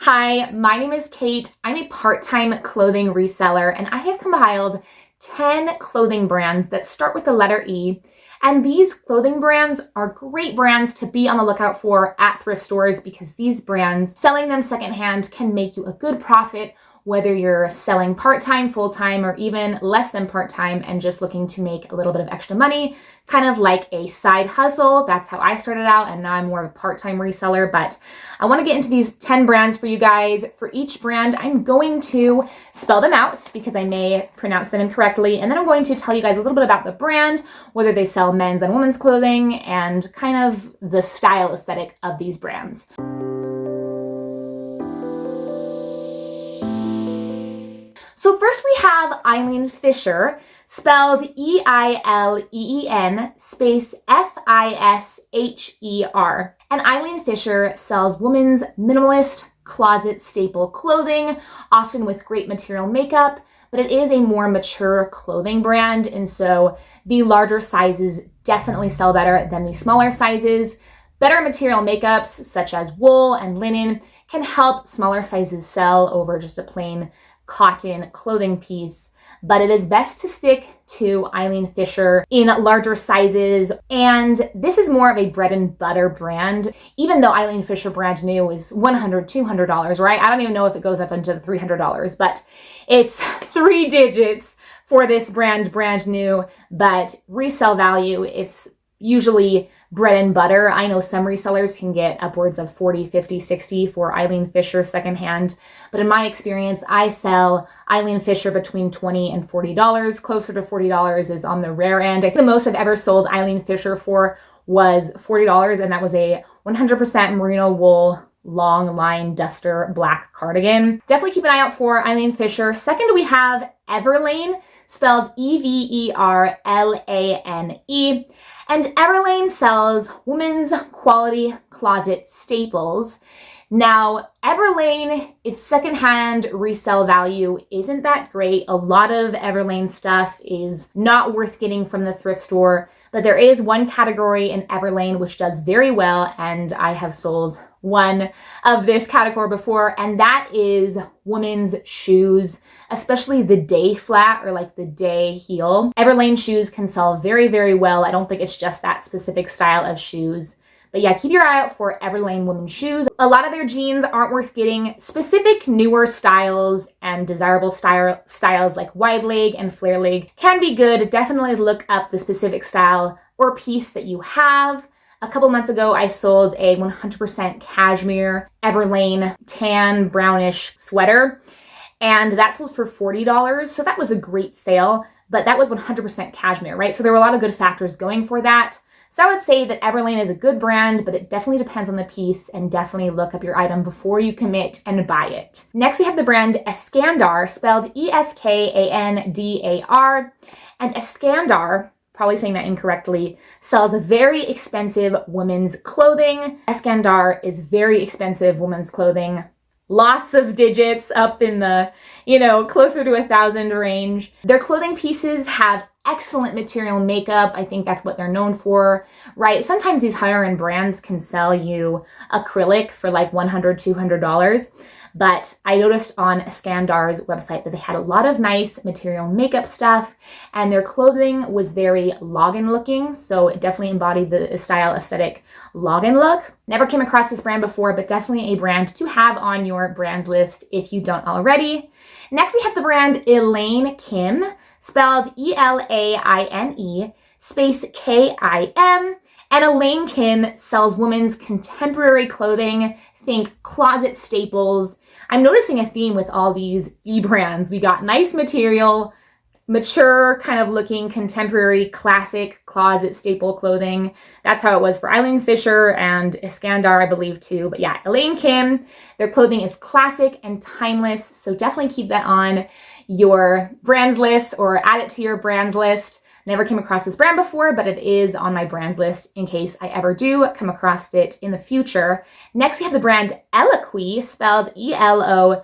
Hi, my name is Kate. I'm a part-time clothing reseller, and I have compiled 10 clothing brands that start with the letter E. And these clothing brands are great brands to be on the lookout for at thrift stores because these brands, selling them secondhand can make you a good profit, whether you're selling part-time, full-time, or even less than part-time and just looking to make a little bit of extra money, kind of like a side hustle. That's how I started out, and now I'm more of a part-time reseller. But I want to get into these 10 brands for you guys. For each brand, I'm going to spell them out because I may pronounce them incorrectly, and then I'm going to tell you guys a little bit about the brand, whether they sell men's and women's clothing, and kind of the style aesthetic of these brands. So first we have Eileen Fisher, spelled E-I-L-E-E-N space F-I-S-H-E-R. And Eileen Fisher sells women's minimalist closet staple clothing, often with great material makeup, but it is a more mature clothing brand, and so the larger sizes definitely sell better than the smaller sizes. Better material makeups, such as wool and linen, can help smaller sizes sell over just a plain cotton clothing piece, but it is best to stick to Eileen Fisher in larger sizes. And this is more of a bread and butter brand, even though Eileen Fisher brand new is $100, $200, right? I don't even know if it goes up into the $300, but it's 3 digits for this brand new, but resale value, it's usually bread and butter. I know some resellers can get upwards of 40, 50, 60 for Eileen Fisher secondhand. But in my experience, I sell Eileen Fisher between $20 and $40. Closer to $40 is on the rare end. I think the most I've ever sold Eileen Fisher for was $40, and that was a 100% merino wool long line duster black cardigan. Definitely keep an eye out for Eileen Fisher. Second, we have Everlane, spelled E-V-E-R-L-A-N-E. And Everlane sells women's quality closet staples. Now, Everlane, its secondhand resale value isn't that great. A lot of Everlane stuff is not worth getting from the thrift store, but there is one category in Everlane which does very well, and I have sold one of this category before, and that is women's shoes, especially the day flat or like the day heel. Everlane shoes can sell very, very well. I don't think it's just that specific style of shoes. But yeah, keep your eye out for Everlane women's shoes. A lot of their jeans aren't worth getting. Specific newer styles and desirable styles like wide leg and flare leg can be good. Definitely look up the specific style or piece that you have. A couple months ago, I sold a 100% cashmere Everlane tan brownish sweater, and that sold for $40. So that was a great sale, but that was 100% cashmere, right? So there were a lot of good factors going for that. So I would say that Everlane is a good brand, but it definitely depends on the piece, and definitely look up your item before you commit and buy it. Next, we have the brand Escandar, spelled E-S-K-A-N-D-A-R. And Escandar, probably saying that incorrectly, sells very expensive women's clothing. Escandar is very expensive women's clothing. Lots of digits up in the, closer to 1,000 range. Their clothing pieces have excellent material makeup. I think that's what they're known for, right? Sometimes these higher end brands can sell you acrylic for like $100, $200. But I noticed on Escandar's website that they had a lot of nice material makeup stuff, and their clothing was very Logan looking. So it definitely embodied the style aesthetic Logan look. Never came across this brand before, but definitely a brand to have on your brands list if you don't already. Next, we have the brand Elaine Kim, spelled E-L-A-I-N-E space K-I-M. And Elaine Kim sells women's contemporary clothing. Think closet staples. I'm noticing a theme with all these e-brands. We got nice material, mature kind of looking contemporary classic closet staple clothing. That's how it was for Eileen Fisher and Escandar, I believe, too. But yeah, Elaine Kim, their clothing is classic and timeless. So definitely keep that on your brands list or add it to your brands list. Never came across this brand before, but it is on my brands list in case I ever do come across it in the future. Next, we have the brand Eloque, spelled E-L-O-Q-U-I-I.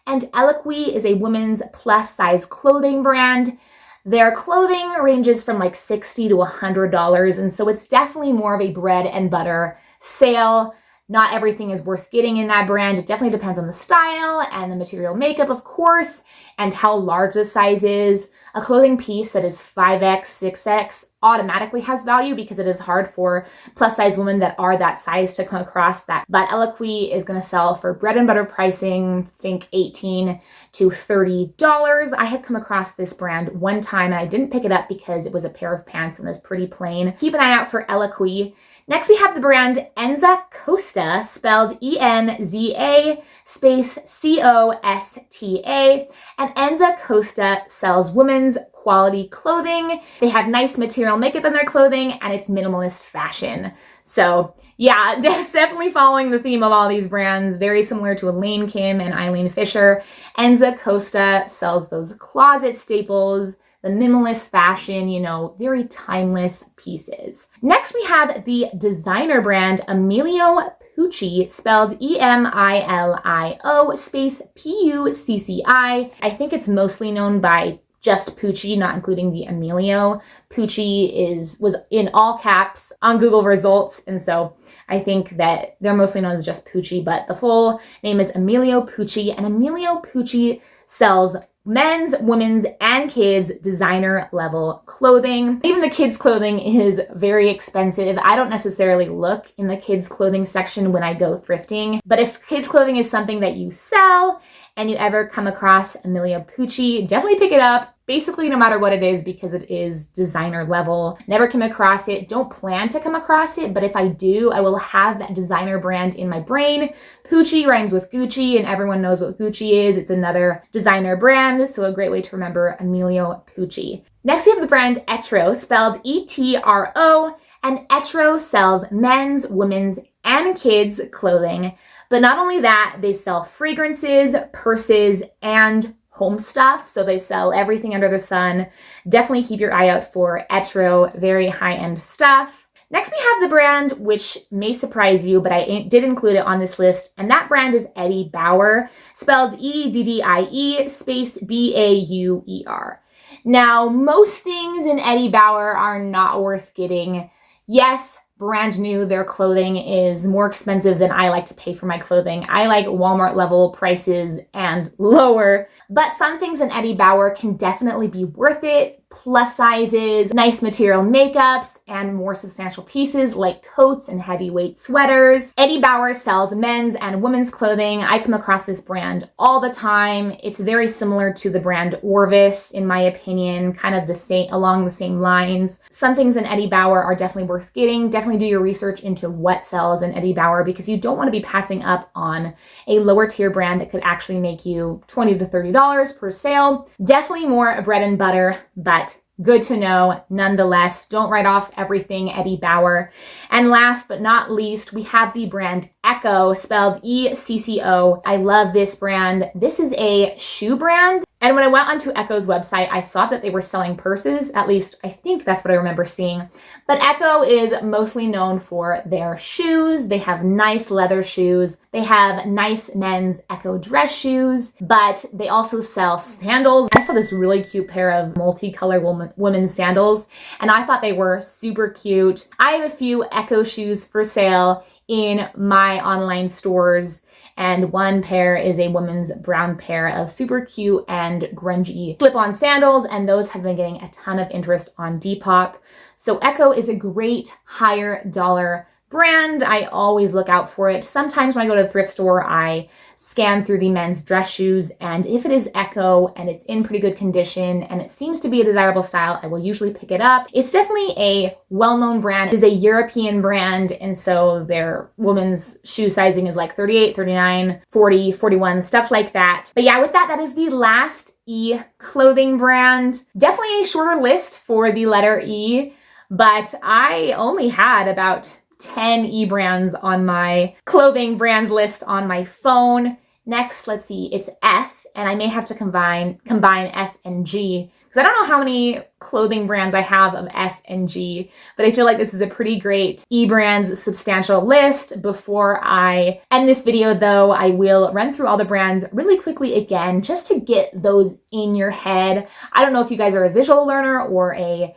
And Eloque is a women's plus size clothing brand. Their clothing ranges from like $60 to $100, and so it's definitely more of a bread and butter sale. Not everything is worth getting in that brand. It definitely depends on the style and the material makeup, of course, and how large the size is. A clothing piece that is 5X, 6X automatically has value because it is hard for plus size women that are that size to come across that. But Eloque is going to sell for bread and butter pricing, think $18 to $30. I have come across this brand one time and I didn't pick it up because it was a pair of pants and it was pretty plain. Keep an eye out for Eloque. Next, we have the brand Enza Costa, spelled E-N-Z-A space C-O-S-T-A. And Enza Costa sells women's quality clothing. They have nice material makeup in their clothing, and it's minimalist fashion. So yeah, definitely following the theme of all these brands, very similar to Elaine Kim and Eileen Fisher. Enza Costa sells those closet staples, the minimalist fashion, you know, very timeless pieces. Next, we have the designer brand Amelo Pooie, spelled E-M-I-L-I-O space P-U-C-C-I. I think it's mostly known by just Pooie, not including the Amelo. Pooie was in all caps on Google results, and so I think that they're mostly known as just Pooie, but the full name is Amelo Pooie, and Amelo Pooie sells men's, women's, and kids designer level clothing. Even the kids clothing is very expensive. I don't necessarily look in the kids clothing section when I go thrifting, but if kids clothing is something that you sell and you ever come across Amelo Pooie, definitely pick it up. Basically, no matter what it is, because it is designer level. Never come across it, don't plan to come across it, but if I do, I will have that designer brand in my brain. Pooie rhymes with Gucci, and everyone knows what Gucci is. It's another designer brand, so a great way to remember Amelo Pooie. Next, we have the brand Etro, spelled E-T-R-O, and Etro sells men's, women's, and kids clothing. But not only that, they sell fragrances, purses, and home stuff. So they sell everything under the sun. Definitely keep your eye out for Etro, very high-end stuff. Next, we have the brand, which may surprise you, but I did include it on this list, and that brand is Eddie Bauer, spelled E-D-D-I-E space B-A-U-E-R. Now, most things in Eddie Bauer are not worth getting. Yes, brand new, their clothing is more expensive than I like to pay for my clothing. I like Walmart level prices and lower, but some things in Eddie Bauer can definitely be worth it. Plus sizes, nice material makeups, and more substantial pieces like coats and heavyweight sweaters. Eddie Bauer sells men's and women's clothing. I come across this brand all the time. It's very similar to the brand Orvis, in my opinion, kind of the same, along the same lines. Some things in Eddie Bauer are definitely worth getting. Definitely do your research into what sells in Eddie Bauer, because you don't want to be passing up on a lower tier brand that could actually make you $20 to $30 per sale. Definitely more bread and butter, but good to know nonetheless. Don't write off everything Eddie Bauer. And last but not least, we have the brand Ekko, spelled E-C-C-O. I love this brand. This is a shoe brand. And when I went onto Ekko's website, I saw that they were selling purses. At least I think that's what I remember seeing. But Ekko is mostly known for their shoes. They have nice leather shoes. They have nice men's Ekko dress shoes, but they also sell sandals. I saw this really cute pair of multicolored women's sandals, and I thought they were super cute. I have a few Ekko shoes for sale in my online stores, and one pair is a woman's brown pair of super cute and grungy slip-on sandals, and those have been getting a ton of interest on Depop. So Ekko is a great higher dollar brand. I always look out for it. Sometimes when I go to the thrift store, I scan through the men's dress shoes, and if it is Ekko and it's in pretty good condition and it seems to be a desirable style, I will usually pick it up. It's definitely a well-known brand. It is a European brand, and so their women's shoe sizing is like 38, 39, 40, 41, stuff like that. But yeah, with that, that is the last E clothing brand. Definitely a shorter list for the letter E, but I only had about 10 E-brands on my clothing brands list on my phone. Next, let's see, it's F, and I may have to combine F and G, because I don't know how many clothing brands I have of F and G, but I feel like this is a pretty great E-brands substantial list. Before I end this video though, I will run through all the brands really quickly again, just to get those in your head. I don't know if you guys are a visual learner or a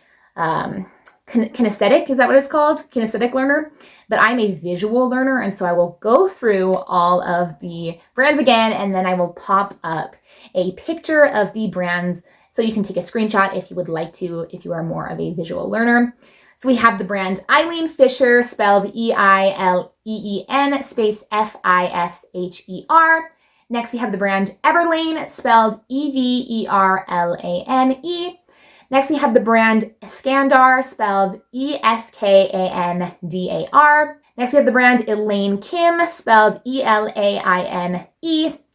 kinesthetic, is that what it's called? Kinesthetic learner. But I'm a visual learner, and so I will go through all of the brands again, and then I will pop up a picture of the brands so you can take a screenshot if you would like to, if you are more of a visual learner. So we have the brand Eileen Fisher, spelled E-I-L-E-E-N space F-I-S-H-E-R. Next, we have the brand Everlane, spelled E-V-E-R-L-A-N-E. Next, we have the brand Escandar, spelled E-S-K-A-N-D-A-R. Next, we have the brand Elaine Kim, spelled E-L-A-I-N-E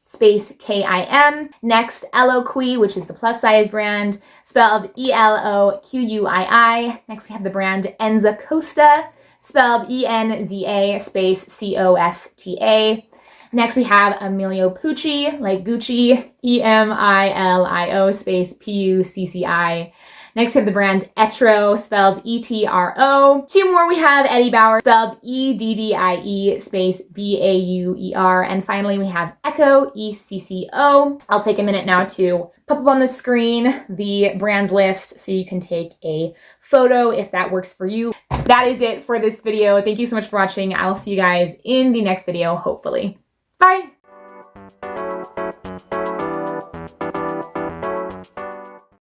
space K-I-M. Next, Eloque, which is the plus size brand, spelled E-L-O-Q-U-I-I. Next, we have the brand Enza Costa, spelled E-N-Z-A space C-O-S-T-A. Next, we have Amelo Pooie, like Gucci, E-M-I-L-I-O space P-U-C-C-I. Next, we have the brand Etro, spelled E-T-R-O. Two more, we have Eddie Bauer, spelled E-D-D-I-E space B-A-U-E-R. And finally, we have Ekko, E-C-C-O. I'll take a minute now to pop up on the screen the brands list so you can take a photo if that works for you. That is it for this video. Thank you so much for watching. I'll see you guys in the next video, hopefully. Bye.